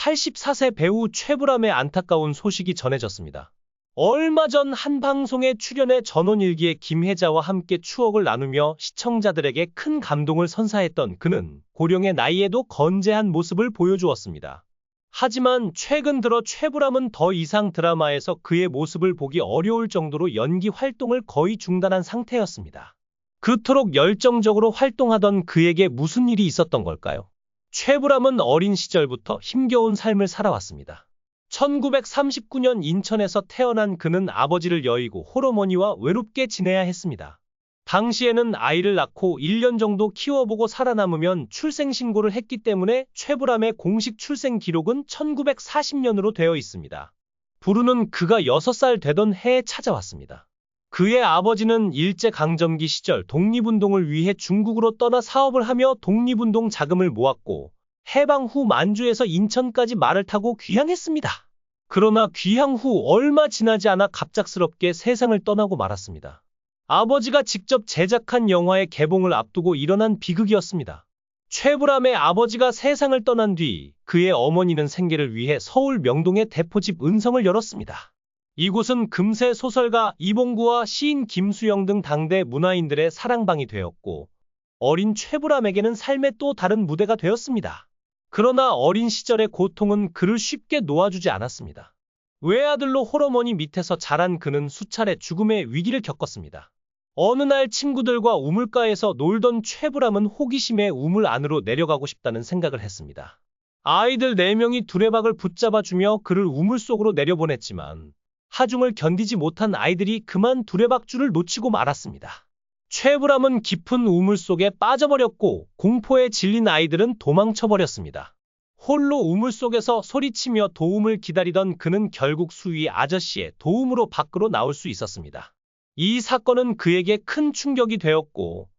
84세 배우 최불암의 안타까운 소식이 전해졌습니다. 얼마 전 한 방송에 출연해 전원일기의 김혜자와 함께 추억을 나누며 시청자들에게 큰 감동을 선사했던 그는 고령의 나이에도 건재한 모습을 보여주었습니다. 하지만 최근 들어 최불암은 더 이상 드라마에서 그의 모습을 보기 어려울 정도로 연기 활동을 거의 중단한 상태였습니다. 그토록 열정적으로 활동하던 그에게 무슨 일이 있었던 걸까요? 최불암은 어린 시절부터 힘겨운 삶을 살아왔습니다. 1939년 인천에서 태어난 그는 아버지를 여의고 홀어머니와 외롭게 지내야 했습니다. 당시에는 아이를 낳고 1년 정도 키워보고 살아남으면 출생신고를 했기 때문에 최불암의 공식 출생 기록은 1940년으로 되어 있습니다. 부르는 그가 6살 되던 해에 찾아왔습니다. 그의 아버지는 일제강점기 시절 독립운동을 위해 중국으로 떠나 사업을 하며 독립운동 자금을 모았고 해방 후 만주에서 인천까지 말을 타고 귀향했습니다. 그러나 귀향 후 얼마 지나지 않아 갑작스럽게 세상을 떠나고 말았습니다. 아버지가 직접 제작한 영화의 개봉을 앞두고 일어난 비극이었습니다. 최불암의 아버지가 세상을 떠난 뒤 그의 어머니는 생계를 위해 서울 명동의 대포집 은성을 열었습니다. 이곳은 금세 소설가 이봉구와 시인 김수영 등 당대 문화인들의 사랑방이 되었고 어린 최불암에게는 삶의 또 다른 무대가 되었습니다. 그러나 어린 시절의 고통은 그를 쉽게 놓아주지 않았습니다. 외아들로 홀어머니 밑에서 자란 그는 수차례 죽음의 위기를 겪었습니다. 어느 날 친구들과 우물가에서 놀던 최불암은 호기심에 우물 안으로 내려가고 싶다는 생각을 했습니다. 아이들 4명이 두레박을 붙잡아주며 그를 우물 속으로 내려보냈지만 하중을 견디지 못한 아이들이 그만 두레박줄을 놓치고 말았습니다. 최불암은 깊은 우물 속에 빠져버렸고 공포에 질린 아이들은 도망쳐버렸습니다. 홀로 우물 속에서 소리치며 도움을 기다리던 그는 결국 수위 아저씨의 도움으로 밖으로 나올 수 있었습니다. 이 사건은 그에게 큰 충격이 되었고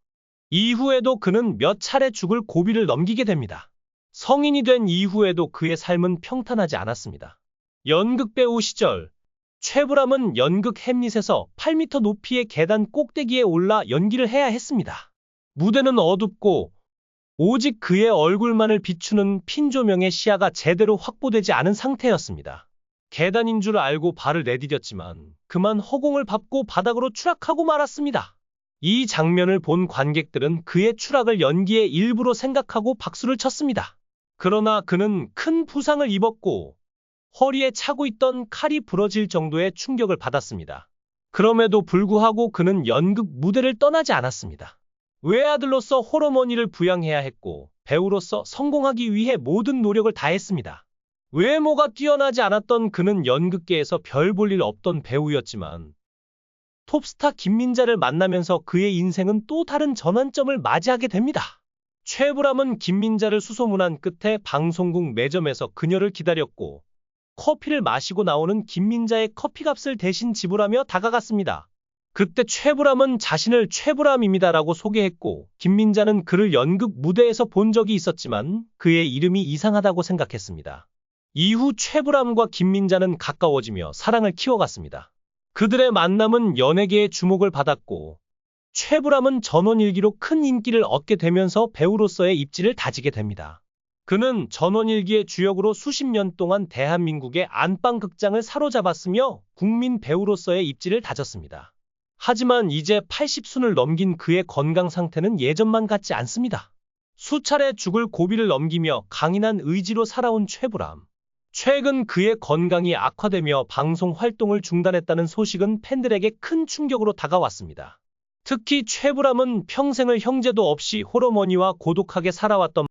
이후에도 그는 몇 차례 죽을 고비를 넘기게 됩니다. 성인이 된 이후에도 그의 삶은 평탄하지 않았습니다. 연극배우 시절 최불암은 연극 햄릿에서 8m 높이의 계단 꼭대기에 올라 연기를 해야 했습니다. 무대는 어둡고 오직 그의 얼굴만을 비추는 핀 조명에 시야가 제대로 확보되지 않은 상태였습니다. 계단인 줄 알고 발을 내디뎠지만 그만 허공을 밟고 바닥으로 추락하고 말았습니다. 이 장면을 본 관객들은 그의 추락을 연기의 일부로 생각하고 박수를 쳤습니다. 그러나 그는 큰 부상을 입었고 허리에 차고 있던 칼이 부러질 정도의 충격을 받았습니다. 그럼에도 불구하고 그는 연극 무대를 떠나지 않았습니다. 외아들로서 홀어머니를 부양해야 했고 배우로서 성공하기 위해 모든 노력을 다했습니다. 외모가 뛰어나지 않았던 그는 연극계에서 별 볼 일 없던 배우였지만 톱스타 김민자를 만나면서 그의 인생은 또 다른 전환점을 맞이하게 됩니다. 최불암은 김민자를 수소문한 끝에 방송국 매점에서 그녀를 기다렸고 커피를 마시고 나오는 김민자의 커피값을 대신 지불하며 다가갔습니다. 그때 최불암은 자신을 최불암입니다라고 소개했고 김민자는 그를 연극 무대에서 본 적이 있었지만 그의 이름이 이상하다고 생각했습니다. 이후 최불암과 김민자는 가까워지며 사랑을 키워갔습니다. 그들의 만남은 연예계의 주목을 받았고 최불암은 전원일기로 큰 인기를 얻게 되면서 배우로서의 입지를 다지게 됩니다. 그는 전원일기의 주역으로 수십 년 동안 대한민국의 안방극장을 사로잡았으며 국민 배우로서의 입지를 다졌습니다. 하지만 이제 80순을 넘긴 그의 건강 상태는 예전만 같지 않습니다. 수차례 죽을 고비를 넘기며 강인한 의지로 살아온 최불암. 최근 그의 건강이 악화되며 방송 활동을 중단했다는 소식은 팬들에게 큰 충격으로 다가왔습니다. 특히 최불암은 평생을 형제도 없이 홀어머니와 고독하게 살아왔던